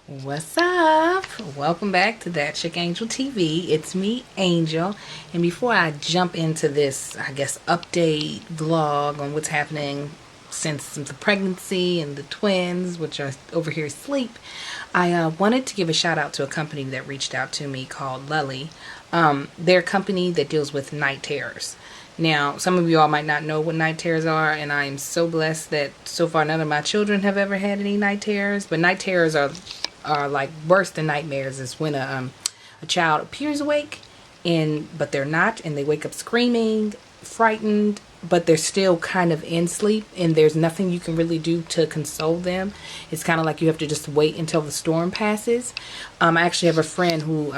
What's up? Welcome back to That Chick Angel TV. It's me, Angel. And before I jump into this, I guess, update vlog on what's happening since the pregnancy and the twins, which are over here asleep, I wanted to give a shout out to a company that reached out to me called Lully. They're a company that deals with night terrors. Now, some of you all might not know what night terrors are, and I am so blessed that so far none of my children have ever had any night terrors. But night terrors are like worse than nightmares. Is when a child appears awake but they're not, and they wake up screaming, frightened, but they're still kind of in sleep, and there's nothing you can really do to console them. It's kind of like you have to just wait until the storm passes. I actually have a friend who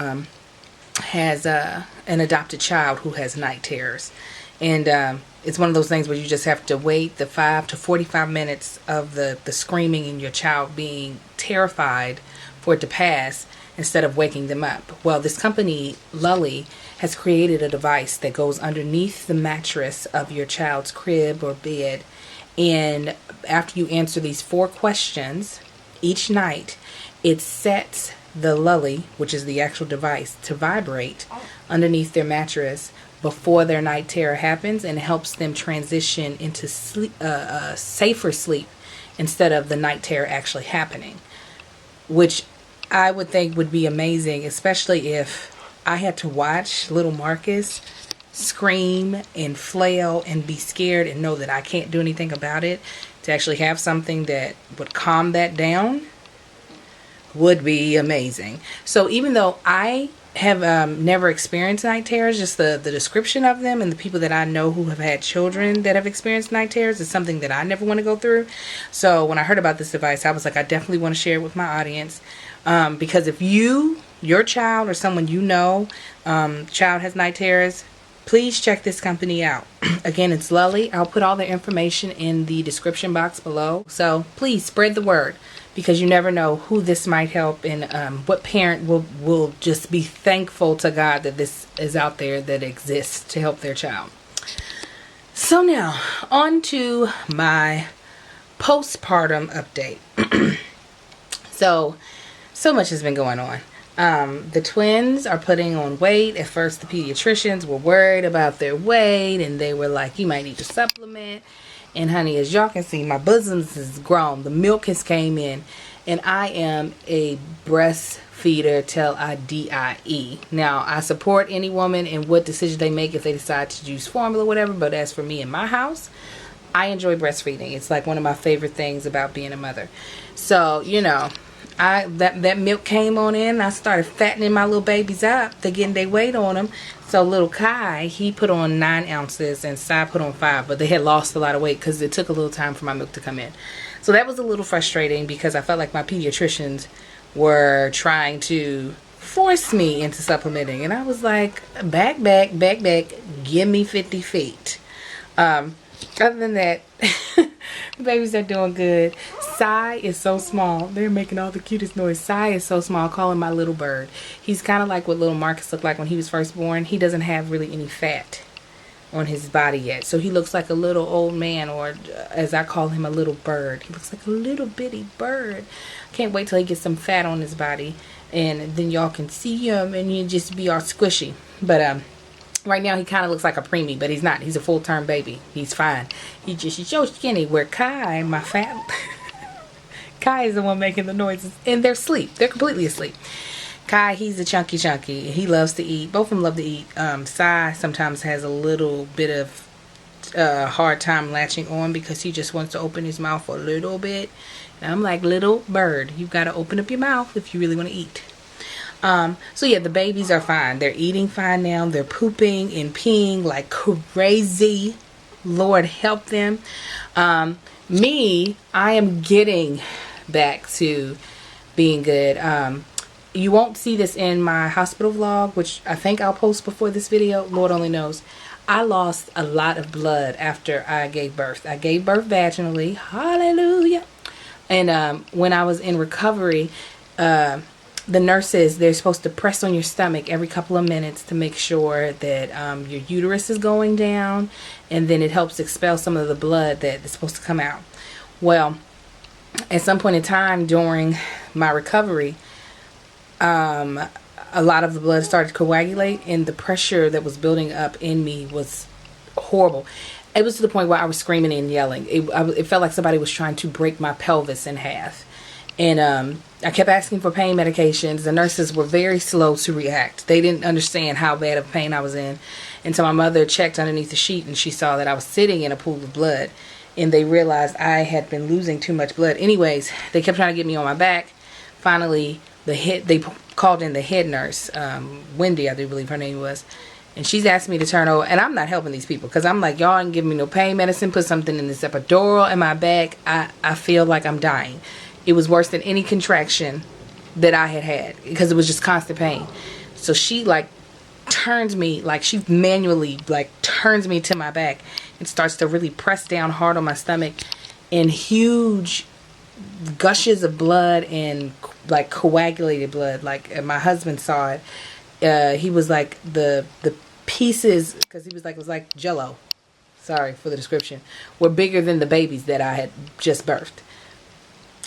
has an adopted child who has night terrors, and it's one of those things where you just have to wait the 5 to 45 minutes of the screaming and your child being terrified for it to pass instead of waking them up. Well, this company, Lully, has created a device that goes underneath the mattress of your child's crib or bed, and after you answer these 4 questions each night, it sets the Lully, which is the actual device, to vibrate underneath their mattress before their night terror happens, and helps them transition into sleep, safer sleep instead of the night terror actually happening, which I would think would be amazing, especially if I had to watch little Marcus scream and flail and be scared and know that I can't do anything about it. To actually have something that would calm that down would be amazing. So even though I have never experienced night terrors, just the description of them and the people that I know who have had children that have experienced night terrors is something that I never want to go through. So when I heard about this device, I was like, I definitely want to share it with my audience, because if your child or someone you know child has night terrors, please check this company out. Again, it's Lully. I'll put all their information in the description box below. So please spread the word, because you never know who this might help, and what parent will just be thankful to God that this is out there that exists to help their child. So now, on to my postpartum update. So much has been going on. The twins are putting on weight. At first, the pediatricians were worried about their weight, and they were like, you might need to supplement. And honey, as y'all can see, my bosoms has grown. The milk has came in, and I am a breastfeeder till I die. Now, I support any woman in what decision they make if they decide to use formula or whatever, but as for me in my house, I enjoy breastfeeding. It's like one of my favorite things about being a mother. So, that milk came on in. I started fattening my little babies up. They're getting their weight on them. So little Kai, he put on 9 ounces and Sai put on 5, but they had lost a lot of weight because it took a little time for my milk to come in. So that was a little frustrating because I felt like my pediatricians were trying to force me into supplementing, and I was like, back, give me 50 feet. Other than that, the babies are doing good. Sai is so small. They're making all the cutest noise. Sai is so small. I call him my little bird. He's kind of like what little Marcus looked like when he was first born. He doesn't have really any fat on his body yet. So he looks like a little old man, or as I call him, a little bird. He looks like a little bitty bird. Can't wait till he gets some fat on his body, and then y'all can see him and you just be all squishy. But right now he kind of looks like a preemie, but he's not. He's a full-term baby. He's fine. He's so skinny. Where Kai, my fat Kai is the one making the noises, and they're asleep. They're completely asleep. Kai, he's a chunky. He loves to eat. Both of them love to eat. Sai sometimes has a little bit of hard time latching on because he just wants to open his mouth a little bit. And I'm like, little bird, you've got to open up your mouth if you really want to eat. So yeah, the babies are fine. They're eating fine now. They're pooping and peeing like crazy. Lord help them. Me, I am getting back to being good. You won't see this in my hospital vlog, which I think I'll post before this video. Lord only knows. I lost a lot of blood after I gave birth. I gave birth vaginally. Hallelujah. And when I was in recovery, the nurses, they're supposed to press on your stomach every couple of minutes to make sure that your uterus is going down, and then it helps expel some of the blood that is supposed to come out. Well, at some point in time during my recovery, a lot of the blood started to coagulate, and the pressure that was building up in me was horrible. It was to the point where I was screaming and yelling. It felt like somebody was trying to break my pelvis in half. And I kept asking for pain medications. The nurses were very slow to react. They didn't understand how bad of pain I was in. And so my mother checked underneath the sheet, and she saw that I was sitting in a pool of blood. And they realized I had been losing too much blood. Anyways, they kept trying to get me on my back. Finally, they called in the head nurse, Wendy, I do believe her name was. And she's asked me to turn over. And I'm not helping these people, because I'm like, y'all ain't giving me no pain medicine. Put something in this epidural in my back. I feel like I'm dying. It was worse than any contraction that I had, because it was just constant pain. So she like turns me, like she manually like turns me to my back and starts to really press down hard on my stomach, and huge gushes of blood and like coagulated blood. Like my husband saw it. He was like the pieces, because he was like, it was like jello, sorry for the description, were bigger than the babies that I had just birthed.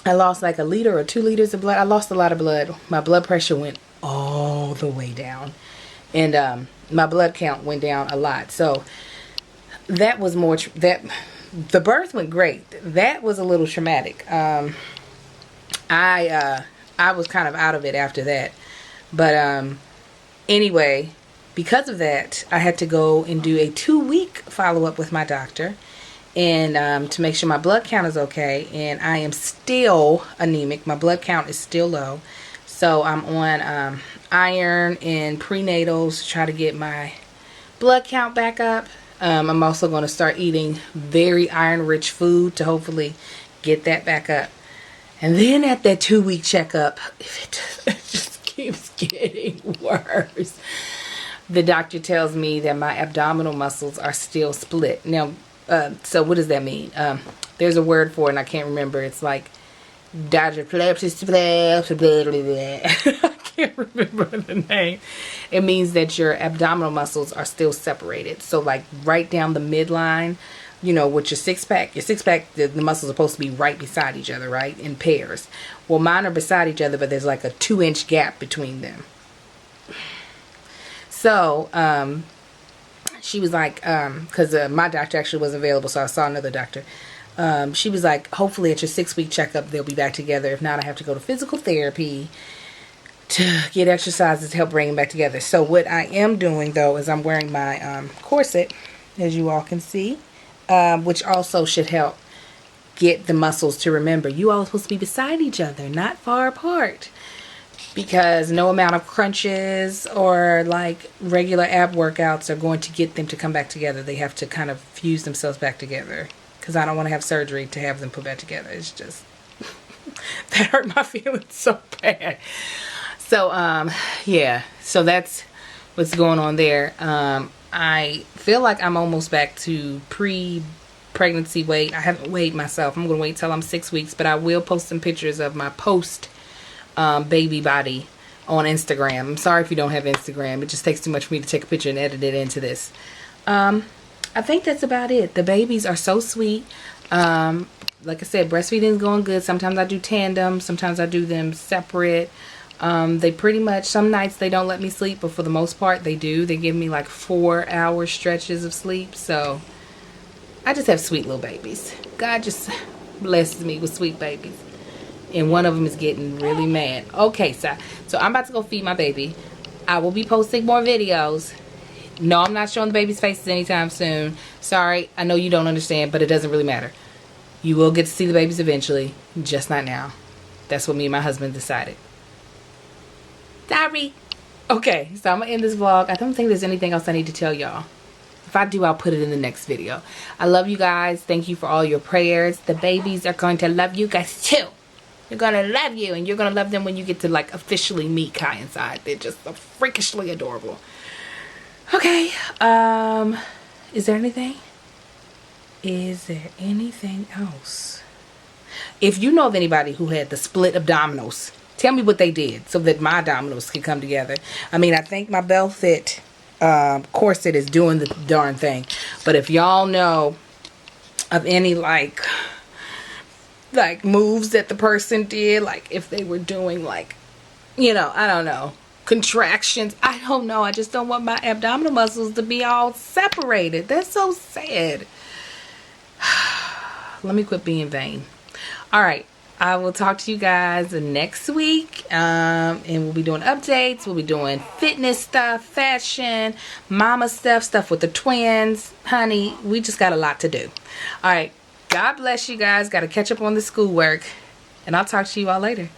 I lost like 1 liter or 2 liters of blood. I lost a lot of blood. My blood pressure went all the way down. And my blood count went down a lot. So that was more, the birth went great. That was a little traumatic. I was kind of out of it after that. But anyway, because of that, I had to go and do a 2-week follow-up with my doctor. And to make sure my blood count is okay. And I am still anemic. My blood count is still low. So I'm on iron and prenatals to try to get my blood count back up. I'm also going to start eating very iron-rich food to hopefully get that back up. And then at that 2-week checkup, if it just keeps getting worse, the doctor tells me that my abdominal muscles are still split. Now, so what does that mean? There's a word for it and I can't remember. It's like I can't remember the name. It means that your abdominal muscles are still separated. So like right down the midline, you know, with your six pack, the muscles are supposed to be right beside each other, right? In pairs. Well, mine are beside each other, but there's like a 2-inch gap between them. So, she was like, because my doctor actually wasn't available, so I saw another doctor. She was like, hopefully at your 6-week checkup, they'll be back together. If not, I have to go to physical therapy to get exercises to help bring them back together. So what I am doing, though, is I'm wearing my corset, as you all can see, which also should help get the muscles to remember. You all are supposed to be beside each other, not far apart. Because no amount of crunches or like regular ab workouts are going to get them to come back together. They have to kind of fuse themselves back together. Because I don't want to have surgery to have them put back together. It's just, that hurt my feelings so bad. So, yeah. So that's what's going on there. I feel like I'm almost back to pre-pregnancy weight. I haven't weighed myself. I'm going to wait till I'm 6 weeks. But I will post some pictures of my post baby body on Instagram. I'm sorry if you don't have Instagram. It just takes too much for me to take a picture and edit it into this. I think that's about it. The babies are so sweet. Like I said, breastfeeding is going good. Sometimes I do tandem. Sometimes I do them separate. They pretty much, some nights they don't let me sleep, but for the most part they do. They give me like 4-hour stretches of sleep. So I just have sweet little babies. God just blesses me with sweet babies. And one of them is getting really mad. Okay, so I'm about to go feed my baby. I will be posting more videos. No, I'm not showing the baby's faces anytime soon. Sorry, I know you don't understand, but it doesn't really matter. You will get to see the babies eventually, just not now. That's what me and my husband decided. Sorry. Okay, so I'm going to end this vlog. I don't think there's anything else I need to tell y'all. If I do, I'll put it in the next video. I love you guys. Thank you for all your prayers. The babies are going to love you guys too. They're going to love you, and you're going to love them when you get to like officially meet Kai inside. They're just so freakishly adorable. Okay, is there anything? Is there anything else? If you know of anybody who had the split abdominals, tell me what they did so that my abdominals can come together. I mean, I think my BelFit corset is doing the darn thing. But if y'all know of any like like moves that the person did, like if they were doing like, I don't know, contractions. I don't know. I just don't want my abdominal muscles to be all separated. That's so sad. Let me quit being vain. All right. I will talk to you guys next week. And we'll be doing updates. We'll be doing fitness stuff, fashion, mama stuff with the twins. Honey, we just got a lot to do. All right. God bless you guys. Got to catch up on the schoolwork. And I'll talk to you all later.